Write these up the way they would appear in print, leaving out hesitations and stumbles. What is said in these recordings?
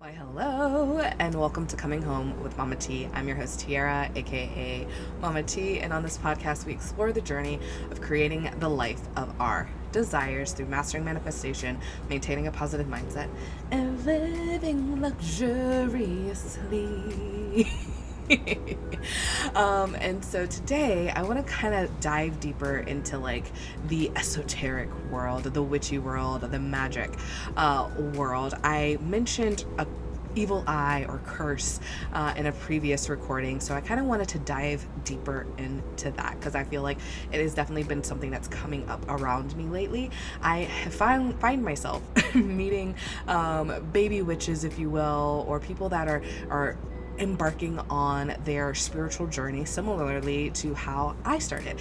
Why, hello, and welcome to Coming Home with Mama T. I'm your host, Tiara, aka Mama T, and on this podcast, we explore the journey of creating the life of our desires through mastering manifestation, maintaining a positive mindset, and living luxuriously. And so today I want to kind of dive deeper into like the esoteric world, the witchy world, the magic world. I mentioned a evil eye or curse in a previous recording, so I kind of wanted to dive deeper into that because I feel like it has definitely been something that's coming up around me lately. I find myself meeting baby witches, if you will, or people that are embarking on their spiritual journey similarly to how I started,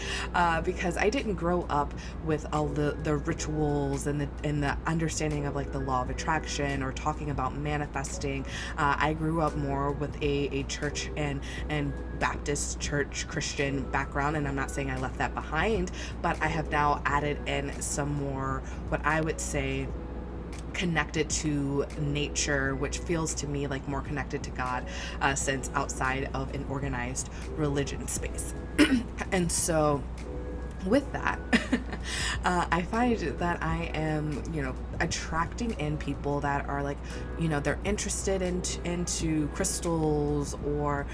because I didn't grow up with all the rituals and the understanding of like the law of attraction or talking about manifesting. I grew up more with a church and Baptist church Christian background, and I'm not saying I left that behind, but I have now added in some more, what I would say, connected to nature, which feels to me like more connected to God, since outside of an organized religion space. And so with that, I find that I am, attracting in people that are like, they're interested into crystals or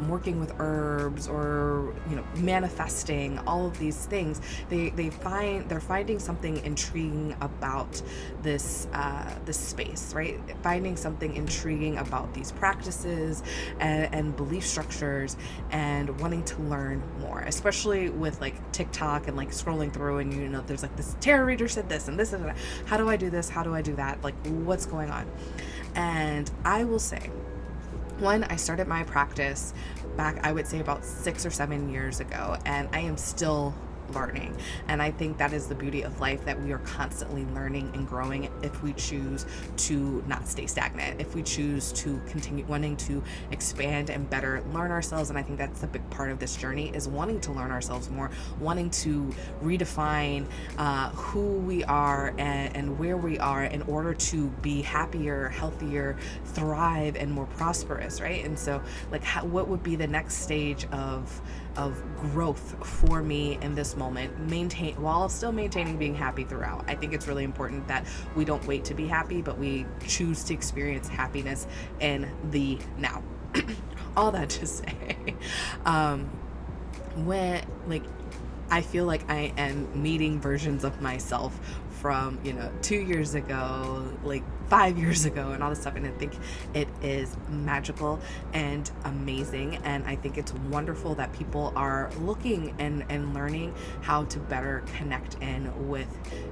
working with herbs or, manifesting, all of these things. They're finding something intriguing about this space, right? Finding something intriguing about these practices and belief structures and wanting to learn more, especially with like TikTok and like scrolling through and there's like this tarot reader said this and this and that. How do I do this? How do I do that? Like, what's going on? And I will say, one, I started my practice back, I would say about 6 or 7 years ago, and I am still learning. And I think that is the beauty of life, that we are constantly learning and growing if we choose to not stay stagnant, if we choose to continue wanting to expand and better learn ourselves. And I think that's a big part of this journey, is wanting to learn ourselves more, wanting to redefine who we are and where we are in order to be happier, healthier, thrive, and more prosperous, right? And so like what would be the next stage of growth for me in this moment, while still maintaining being happy throughout. I think it's really important that we don't wait to be happy, but we choose to experience happiness in the now. All that to say, when like I feel like I am meeting versions of myself from 2 years ago, like 5 years ago, and all this stuff, and I think it is magical and amazing. And I think it's wonderful that people are looking and learning how to better connect in with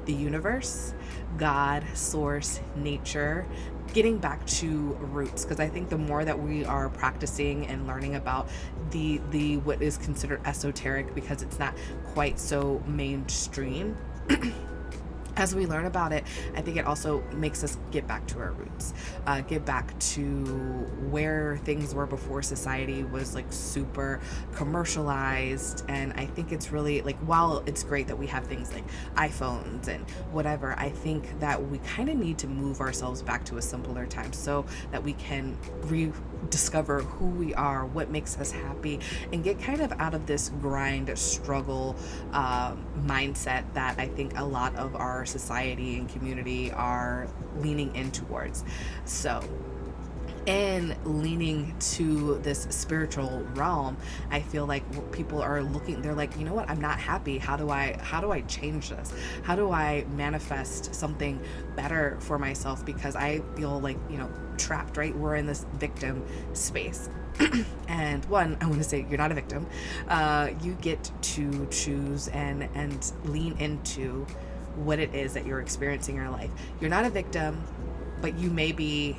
the universe, God, source, nature, getting back to roots, because I think the more that we are practicing and learning about the what is considered esoteric, because it's not quite so mainstream, as we learn about it, I think it also makes us get back to our roots, get back to where things were before society was like super commercialized. And I think it's really like, while it's great that we have things like iPhones and whatever, I think that we kind of need to move ourselves back to a simpler time so that we can rediscover who we are, what makes us happy, and get kind of out of this grind, struggle mindset that I think a lot of our society and community are leaning in towards. So in leaning to this spiritual realm, I feel like people are looking, they're like, what, I'm not happy. How do I change this? How do I manifest something better for myself? Because I feel like, trapped, right? We're in this victim space. And one, I want to say, you're not a victim. You get to choose and lean into what it is that you're experiencing in your life. You're not a victim, but you may be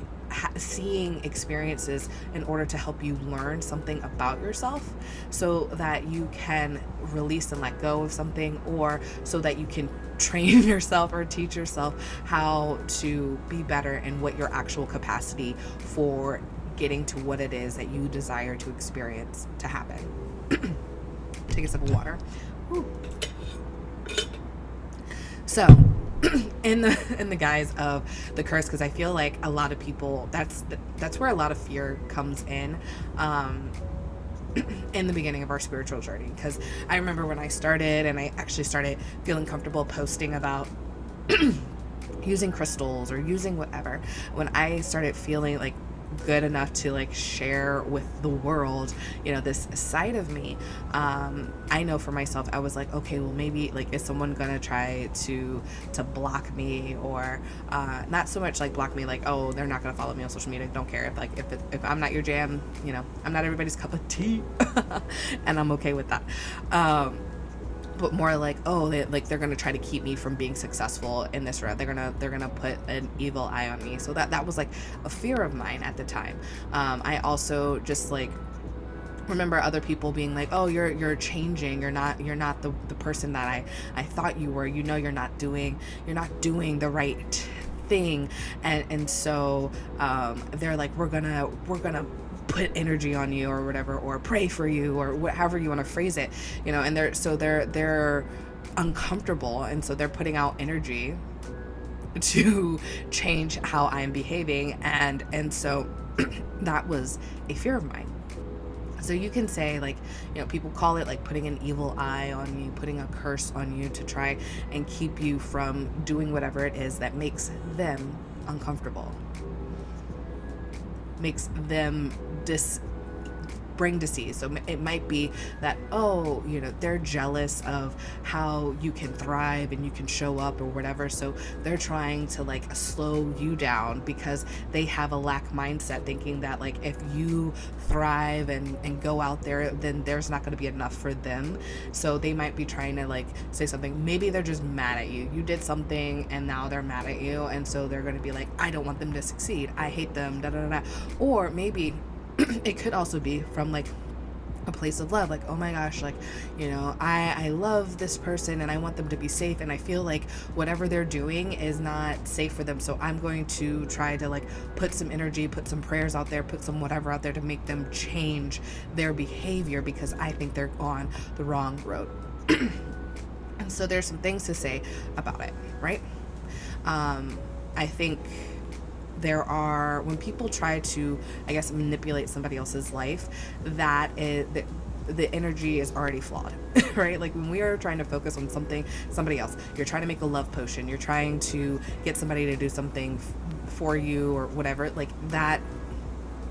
seeing experiences in order to help you learn something about yourself, so that you can release and let go of something, or so that you can train yourself or teach yourself how to be better in what your actual capacity for getting to what it is that you desire to experience to happen. Take a sip of water. Woo. So in the guise of the curse, because I feel like a lot of people, that's where a lot of fear comes in the beginning of our spiritual journey. Because I remember when I started, and I actually started feeling comfortable posting about using crystals or using whatever, when I started feeling like good enough to like share with the world, this side of me, I know for myself, I was like, okay, well, maybe like, is someone gonna try to block me, or not so much like block me like, oh, they're not gonna follow me on social media, don't care, if I'm not your jam, I'm not everybody's cup of tea. And I'm okay with that. But more like, oh, they're gonna try to keep me from being successful in this route. They're gonna put an evil eye on me. So that was like a fear of mine at the time. I also just like remember other people being like, oh, you're changing. You're not the person that I thought you were. You're not doing the right thing. And so they're like, we're gonna put energy on you or whatever, or pray for you, or however you want to phrase it, and they're uncomfortable, and so they're putting out energy to change how I'm behaving, and so that was a fear of mine. So you can say, like, people call it like putting an evil eye on you, putting a curse on you to try and keep you from doing whatever it is that makes them uncomfortable, makes them bring disease. So it might be that, oh, they're jealous of how you can thrive and you can show up or whatever, so they're trying to like slow you down because they have a lack mindset, thinking that like if you thrive and go out there, then there's not going to be enough for them. So they might be trying to like say something, maybe they're just mad at you did something and now they're mad at you, and so they're going to be like, I don't want them to succeed, I hate them, da da da. Or maybe it could also be from like a place of love, like, oh my gosh, like, I love this person and I want them to be safe, and I feel like whatever they're doing is not safe for them, so I'm going to try to like put some energy, put some prayers out there, put some whatever out there to make them change their behavior, because I think they're on the wrong road. And so there's some things to say about it, right? I think when people try to, I guess, manipulate somebody else's life, that is the energy is already flawed. Right? Like when we are trying to focus on somebody else, you're trying to make a love potion, you're trying to get somebody to do something for you or whatever, like that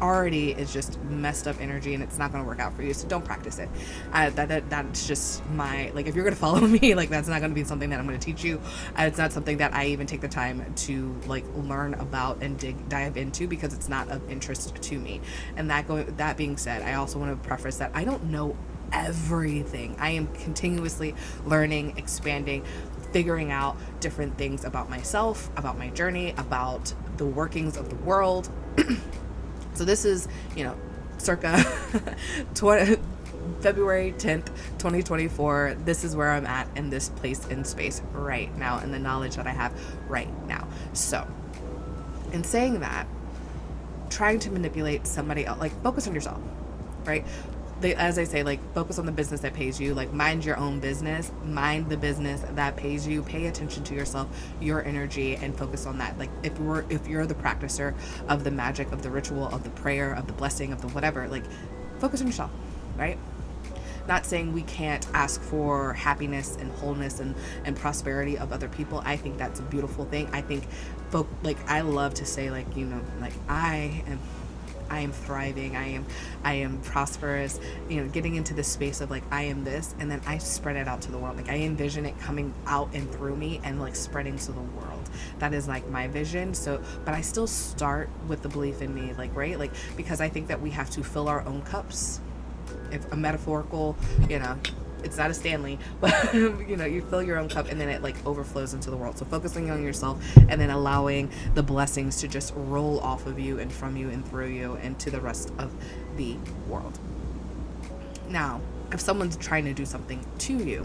already is just messed up energy, and it's not going to work out for you, so don't practice it. That's just my, like, if you're going to follow me, like, that's not going to be something that I'm going to teach you. It's not something that I even take the time to like learn about and dive into, because it's not of interest to me. And that being said, I also want to preface that I don't know everything. I am continuously learning, expanding, figuring out different things about myself, about my journey, about the workings of the world. So this is, circa February 10th, 2024. This is where I'm at in this place in space right now, and the knowledge that I have right now. So in saying that, trying to manipulate somebody else, like, focus on yourself, right? As I say, like, focus on the business that pays you, like, mind your own business, mind the business that pays you, pay attention to yourself, your energy, and focus on that. Like, if you're the practicer of the magic, of the ritual, of the prayer, of the blessing, of the whatever, like, focus on yourself, right? Not saying we can't ask for happiness and wholeness and prosperity of other people. I think that's a beautiful thing. I think I love to say, like, like, I am thriving, I am prosperous, getting into this space of like, I am this, and then I spread it out to the world. Like, I envision it coming out and through me and like spreading to the world. That is like my vision. So, but I still start with the belief in me, like, right? Like, because I think that we have to fill our own cups. If a metaphorical, it's not a Stanley, but you fill your own cup and then it like overflows into the world. So focusing on yourself and then allowing the blessings to just roll off of you and from you and through you and to the rest of the world. Now, if someone's trying to do something to you,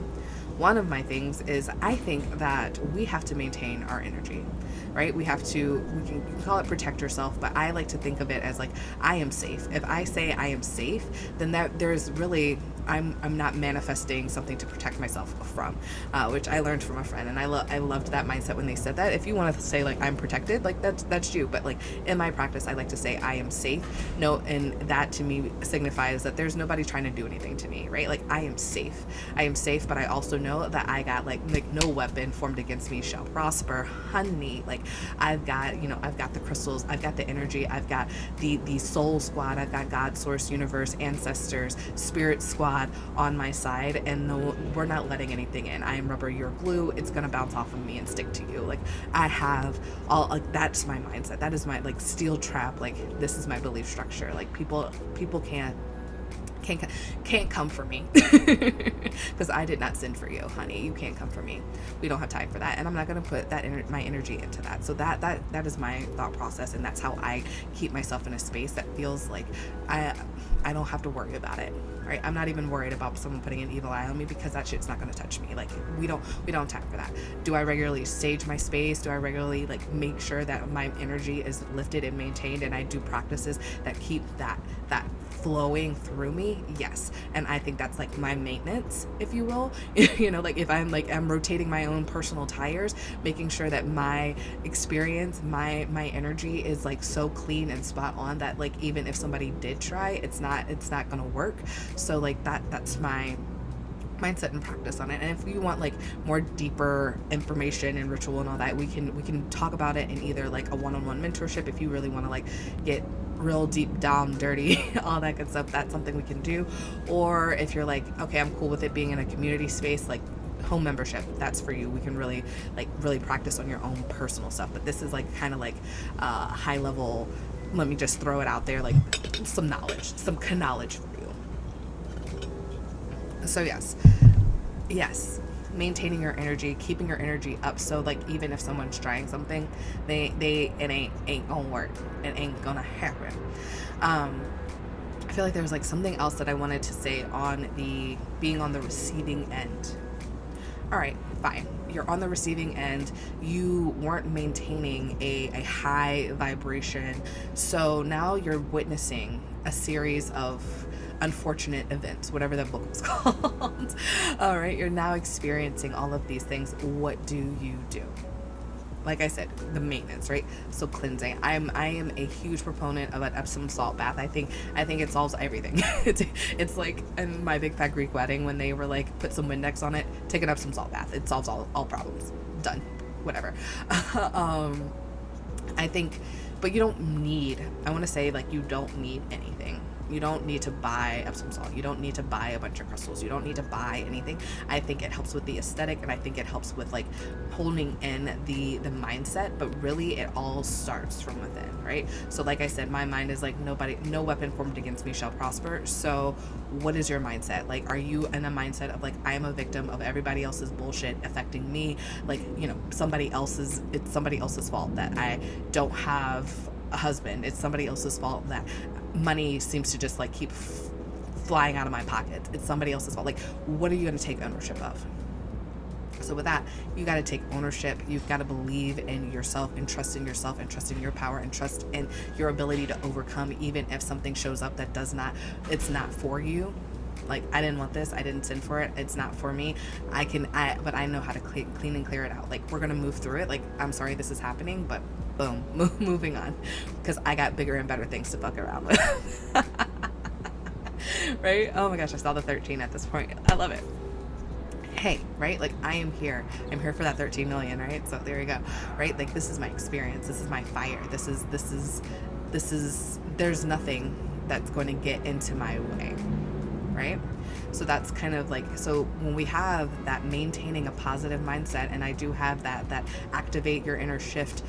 one of my things is, I think that we have to maintain our energy, right? We can call it protect yourself, but I like to think of it as like, I am safe. If I say I am safe, then there's really I'm not manifesting something to protect myself from, which I learned from a friend, and I loved that mindset when they said that. If you want to say like I'm protected, like that's you, but like in my practice, I like to say I am safe. No, and that to me signifies that there's nobody trying to do anything to me, right? Like I am safe. I am safe, but I also know that I got like no weapon formed against me shall prosper, honey. Like I've got the crystals, I've got the energy, I've got the soul squad, I've got God, source, universe, ancestors, spirit squad on my side, and no, we're not letting anything in. I am rubber, you're glue. It's gonna bounce off of me and stick to you. Like I have all, like that's my mindset. That is my like steel trap. Like this is my belief structure. Like people can't come for me because I did not sin for you, honey. You can't come for me. We don't have time for that, and I'm not going to put my energy into that. So that is my thought process, and that's how I keep myself in a space that feels like I don't have to worry about it, right? I'm not even worried about someone putting an evil eye on me because that shit's not going to touch me. Like we don't have time for that. Do I regularly sage my space? Do I regularly like make sure that my energy is lifted and maintained, and I do practices that keep that flowing through me? Yes. And I think that's like my maintenance, if you will. Like if I'm rotating my own personal tires, making sure that my experience, my energy is like so clean and spot on that like even if somebody did try, it's not gonna work. So like that's my mindset and practice on it. And if you want like more deeper information and ritual and all that, we can talk about it in either like a one-on-one mentorship if you really want to like get real deep down dirty all that good stuff. That's something we can do. Or if you're like, okay, I'm cool with it being in a community space, like home membership, that's for you. We can really practice on your own personal stuff. But this is like kind of like high level, let me just throw it out there, like some knowledge for you. So yes, maintaining your energy, keeping your energy up. So like even if someone's trying something, it ain't gonna work. It ain't gonna happen. I feel like there's like something else that I wanted to say on the being on the receiving end. All right, fine. You're on the receiving end. You weren't maintaining a high vibration. So now you're witnessing a series of unfortunate events, whatever that book was called. All right, you're now experiencing all of these things. What do you do? Like I said, the maintenance, right? So cleansing. I am a huge proponent of an Epsom salt bath. I think it solves everything. It's like in my big fat Greek wedding when they were like, put some Windex on it, take an Epsom salt bath. It solves all problems. Done. Whatever. I think, but you don't need, I want to say like you don't need anything. You don't need to buy Epsom salt. You don't need to buy a bunch of crystals. You don't need to buy anything. I think it helps with the aesthetic, and I think it helps with like holding in the mindset, but really it all starts from within, right? So like I said, my mind is like no weapon formed against me shall prosper. So what is your mindset? Like, are you in a mindset of like, I am a victim of everybody else's bullshit affecting me? Like, it's somebody else's fault that I don't have a husband. It's somebody else's fault that money seems to just like keep flying out of my pocket. It's somebody else's fault. Like, what are you going to take ownership of? So with that, you got to take ownership. You've got to believe in yourself and trust in yourself and trust in your power and trust in your ability to overcome, even if something shows up that it's not for you. Like, I didn't want this. I didn't sin for it. It's not for me. But I know how to clean and clear it out. Like, we're going to move through it. Like, I'm sorry this is happening, but boom, moving on, because I got bigger and better things to fuck around with. Right? Oh my gosh, I saw the 13 at this point. I love it. Hey, right? Like, I am here. I'm here for that 13 million, right? So there you go, right? Like, this is my experience. This is my fire. This is, there's nothing that's going to get into my way, right? So that's kind of like, so when we have that maintaining a positive mindset, and I do have that Activate Your Inner Shift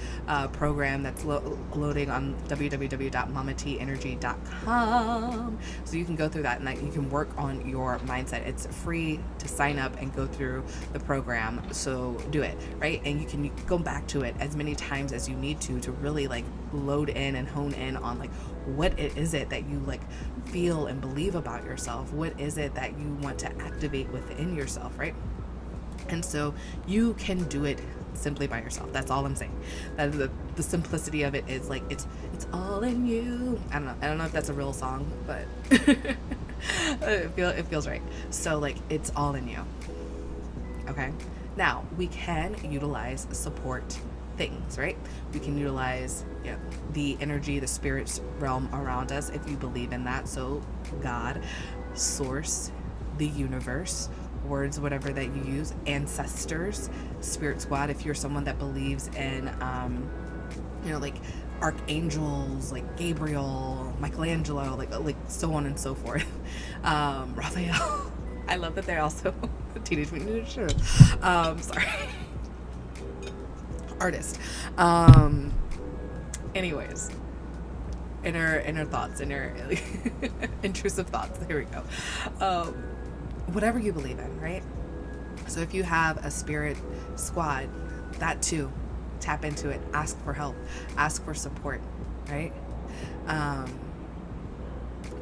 program that's loading on www.mamateenergy.com. So you can go through that and you can work on your mindset. It's free to sign up and go through the program. So do it, right? And you can go back to it as many times as you need to really like load in and hone in on like, what is it that you like feel and believe about yourself? What is it that you want to activate within yourself, right? And so you can do it simply by yourself. That's all I'm saying. That is the simplicity of it is like, it's all in you. I don't know if that's a real song, but It feels right. So like it's all in you. Okay. Now we can utilize support things, right? We can utilize, you know, the energy, the spirit's realm around us if you believe in that. So God, source, the universe, words, whatever that you use, ancestors, spirit squad. If you're someone that believes in, like archangels, like Gabriel, Michelangelo, like so on and so forth. Raphael. I love that they're also Teenage Mutant Ninja Turtles. Sorry. Artist. Anyways, inner thoughts, intrusive thoughts. There we go. Whatever you believe in, right? So if you have a spirit squad, that too, tap into it. Ask for help. Ask for support, right?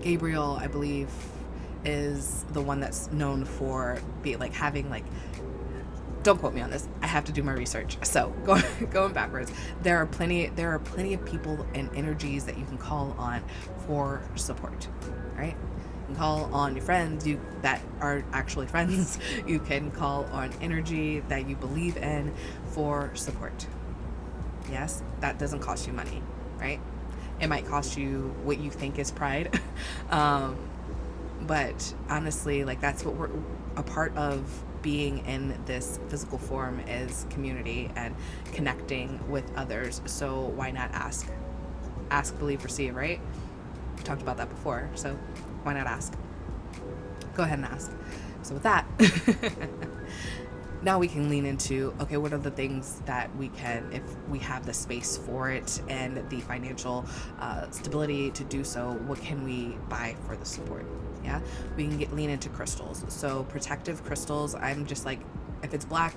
Gabriel, I believe, is the one that's known for having don't quote me on this. I have to do my research. So going backwards, there are plenty of people and energies that you can call on for support, right? You can call on your friends that are actually friends. You can call on energy that you believe in for support. Yes, that doesn't cost you money, right? It might cost you what you think is pride. But honestly, that's what we're a part of. Being in this physical form is community and connecting with others. So why not ask? Ask, believe, receive, right? We talked about that before. So why not ask? Go ahead and ask. So with that, now we can lean into, okay, what are the things that we can, if we have the space for it and the financial stability to do so, what can we buy for the support? Yeah, we can lean into crystals. So protective crystals, I'm just like, if it's black,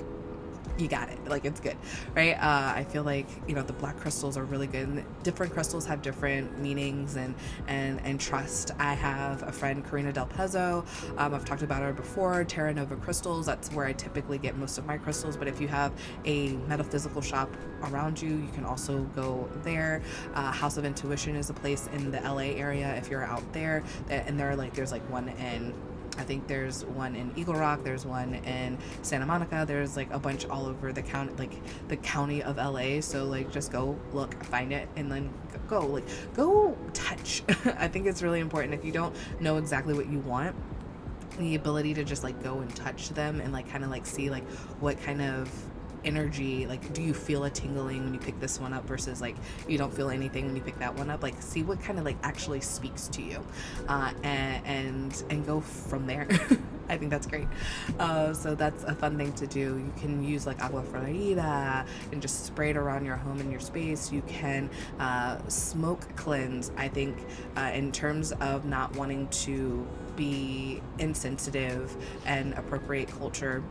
you got it. It's good, right? I feel like, the black crystals are really good. And different crystals have different meanings and trust. I have a friend, Karina Del Pezzo. I've talked about her before. Terra Nova Crystals. That's where I typically get most of my crystals. But if you have a metaphysical shop around you, you can also go there. House of Intuition is a place in the LA area if you're out there. And there's one in, I think there's one in Eagle Rock, there's one in Santa Monica, there's a bunch all over the county, the county of LA. So just go look, find it, and then go touch. I think it's really important if you don't know exactly what you want, the ability to just go and touch them and see what kind of energy, do you feel a tingling when you pick this one up versus you don't feel anything when you pick that one up, see what kind of actually speaks to you, and go from there. I think that's great. So that's a fun thing to do. You can use agua florida and just spray it around your home and your space. You can smoke cleanse. I think in terms of not wanting to be insensitive and appropriate culture,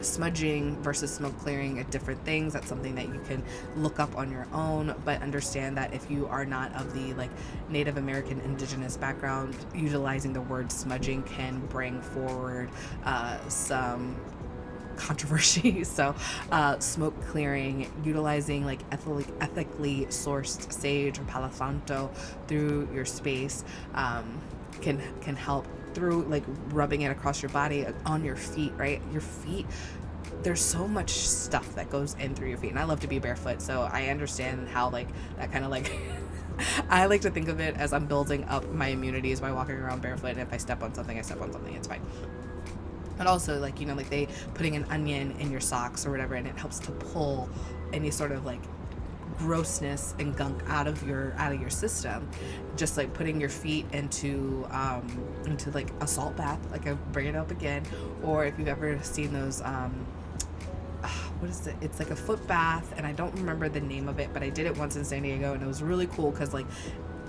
smudging versus smoke clearing are different things. That's something that you can look up on your own, but understand that if you are not of the Native American indigenous background, utilizing the word smudging can bring forward some controversy. So smoke clearing, utilizing ethically sourced sage or palo santo through your space can help through rubbing it across your body, on your feet, right? Your feet, there's so much stuff that goes in through your feet, and I love to be barefoot, so I understand how that kind of I like to think of it as I'm building up my immunities by walking around barefoot, and if I step on something, it's fine. But also they putting an onion in your socks or whatever, and it helps to pull any sort of grossness and gunk out of your system. Just putting your feet into a salt bath, I bring it up again, or if you've ever seen those what is it, it's a foot bath, and I don't remember the name of it, but I did it once in San Diego, and it was really cool because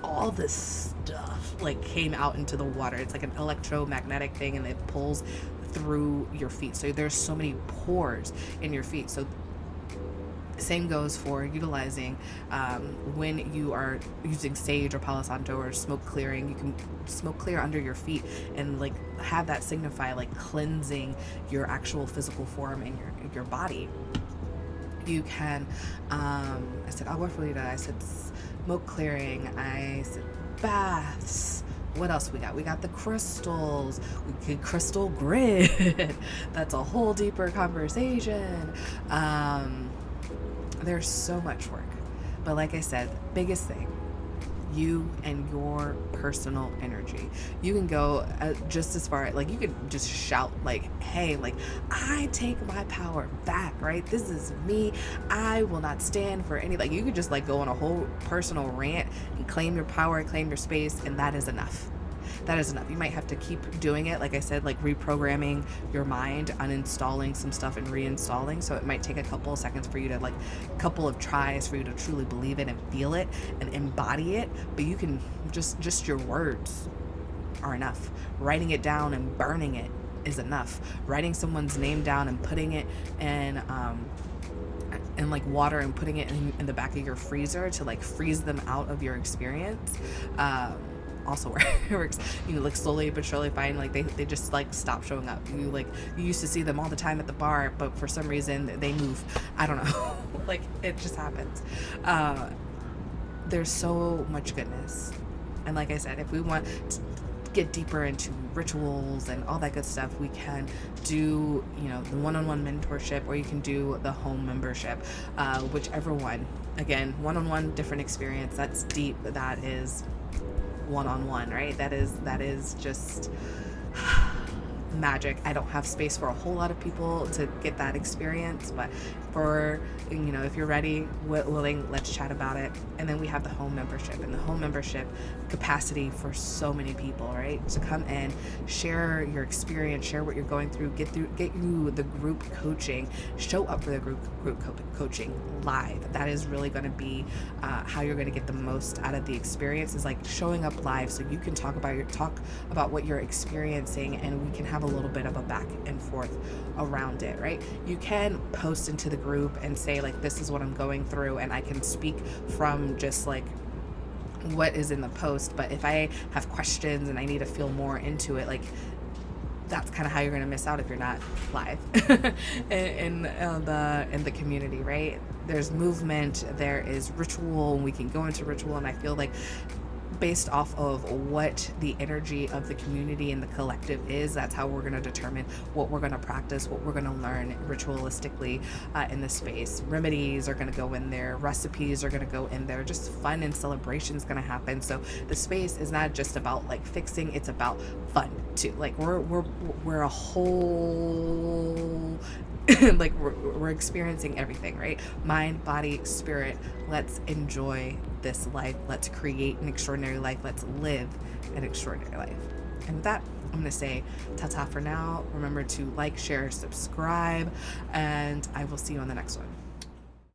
all this stuff came out into the water. It's an electromagnetic thing, and it pulls through your feet, so there's so many pores in your feet. So same goes for utilizing when you are using sage or palo santo or smoke clearing. You can smoke clear under your feet and have that signify cleansing your actual physical form and your body. You can I said agua florida, I said smoke clearing, I said baths, What else we got? We got the crystals. We could crystal grid. That's a whole deeper conversation. There's so much work. But like I said, biggest thing, you and your personal energy. You can go just as far, like you could just shout like, hey, like, I take my power back, right? This is me. I will not stand for any, like, you could just like go on a whole personal rant and claim your power, claim your space, and that is enough. That is enough. You might have to keep doing it, like I said, like reprogramming your mind, uninstalling some stuff and reinstalling. So it might take a couple of seconds for you to, like, a couple of tries for you to truly believe it and feel it and embody it. But you can just your words are enough. Writing it down and burning it is enough. Writing someone's name down and putting it in like water and putting it in the back of your freezer to like freeze them out of your experience. Also works. You know, like slowly but surely find like they just like stop showing up. You used to see them all the time at the bar, but for some reason they move. I don't know. Like it just happens. There's so much goodness. And like I said, if we want to get deeper into rituals and all that good stuff, we can do, you know, the one-on-one mentorship, or you can do the home membership, whichever one. Again, one-on-one, different experience. That's deep. That is one-on-one, right? That is just magic. I don't have space for a whole lot of people to get that experience, but for, you know, if you're ready, willing, let's chat about it. And then we have the home membership, and the home membership capacity for so many people, right? To come in, share your experience, share what you're going through, get you the group coaching, show up for the group coaching live. That is really going to be how you're going to get the most out of the experience, is like showing up live, so you can talk about what you're experiencing, and we can have a little bit of a back and forth around it, right? You can post into the group and say like, this is what I'm going through, and I can speak from just like what is in the post. But if I have questions and I need to feel more into it, like that's kind of how you're going to miss out if you're not live in the community, right? There's movement, there is ritual, and we can go into ritual, and I feel like based off of what the energy of the community and the collective is, that's how we're going to determine what we're going to practice, what we're going to learn ritualistically in the space. Remedies are going to go in there, recipes are going to go in there, just fun and celebration is going to happen. So the space is not just about like fixing, it's about fun too. Like we're a whole like we're experiencing everything, right? Mind, body, spirit. Let's enjoy this life. Let's create an extraordinary life. Let's live an extraordinary life. And with that, I'm going to say ta-ta for now. Remember to like, share, subscribe, and I will see you on the next one.